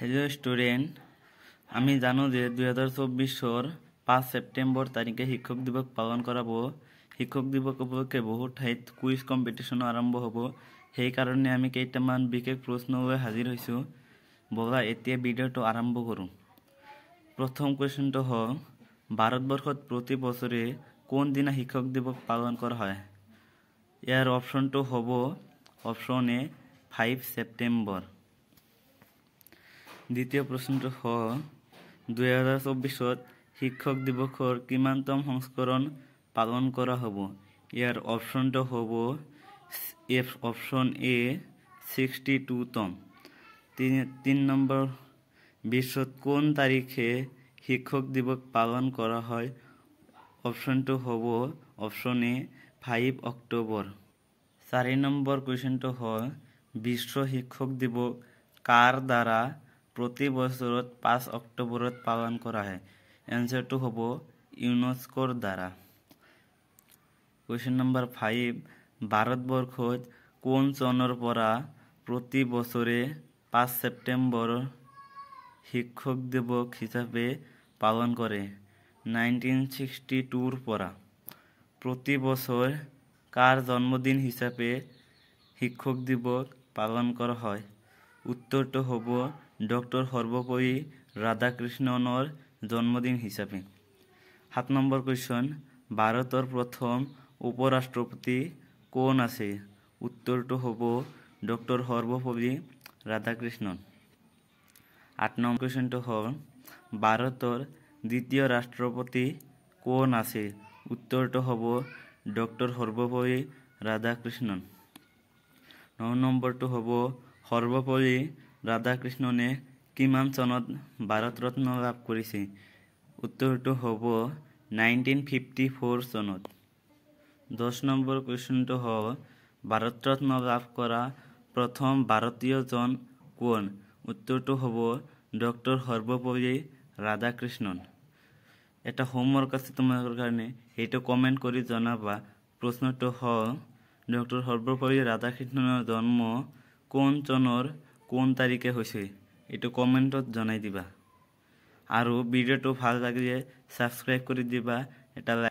Hello student आमी जानो जे 2024 5 September तारिखे शिक्षक दिवस पालन कराबो। शिक्षक दिवस उपलक्षे बहु ठाईत कुइज कम्पिटिशन आरम्भ हबो। সেই কারণে আমি কেইটামান বিশেষ প্রশ্ন লৈ হাজির হইছো। বলা এতিয়া ভিডিওটো আরম্ভ করুন। প্রথম কোয়েশ্চনটো হল ভারতবর্ষত প্রতি বছরে কোন দিনা শিক্ষক দিবস পালন করা হয়। ইয়ার অপশনটো হব অপশন এ 5 সেপ্টেম্বর। দ্বিতীয় প্রশ্নটো হল 2024 শিক্ষক দিবসৰ কিমানতম সংস্কৰণ পালন কৰা হব। ইয়াৰ অপশনটো হব অপশন এ 62তম। 3 নম্বৰ বিশ্বত কোন তাৰিখে শিক্ষক দিবস পালন কৰা হয়। অপশনটো হব অপশন এ 5 অক্টোবৰ। 4 নম্বৰ কোয়েশ্চনটো হল বিশ্ব শিক্ষক দিবস কার দ্বারা প্রতি বছরত 5 অক্টোবরত পালন করা হয়। এনসারটো হব ইউনেস্কোর দ্বারা। কোয়েশ্চন নাম্বার 5 ভারতবর্ষত কোন চনৰ পৰা প্ৰতি বছৰে 5 সেপ্টেম্বৰ শিক্ষক দিবস হিসাবে পালন কৰে। 1962 পৰা। প্ৰতি বছৰ কাৰ জন্মদিন হিসাবে শিক্ষক দিবস পালন কৰা হয়। উত্তৰটো হব ডক্টৰ সৰ্বপল্লী ৰাধাকৃষ্ণনেৰ জন্মদিন হিসাবে। 7 নম্বৰ কোয়েশ্চন ভাৰতেৰ প্ৰথম উপৰাষ্ট্ৰপতি কোন আছে। উত্তৰটো হব ডক্টৰ সৰ্বপল্লী ৰাধাকৃষ্ণন। 8 নম্বৰ কোয়েশ্চনটো হল ভারতের দ্বিতীয় রাষ্ট্রপতি কোন আছে। উত্তরটো হব ডক্টর সর্বপল্লী রাধাকৃষ্ণন। 9 নম্বরটো হব সর্বপল্লী রাধাকৃষ্ণনে কিমান চনত ভারত রত্ন লাভ কৰিছে। উত্তৰটো হ'ব 1954 চনত। 10 নম্বৰ কোয়েশ্চনটো হ'ল ভাৰত ৰত্ন লাভ কৰা প্ৰথম ভাৰতীয়জন কোন। উত্তৰটো হ'ব ডক্টর সর্বপল্লী রাধাকৃষ্ণন। এটা হোমওয়ার্ক আছে তোমাদের কারণে, এইটো কমেন্ট করে জানাবা। প্রশ্নটো হল ডক্টর সর্বপল্লী রাধাকৃষ্ণনের জন্ম কোন চনৰ কোন তাৰিখে হয়েছে। এইটো কমেন্টত জনাই দিবা। আৰু ভিডিওটো ভাল লাগিলে সাবস্ক্ৰাইব কৰে দিবা। এটা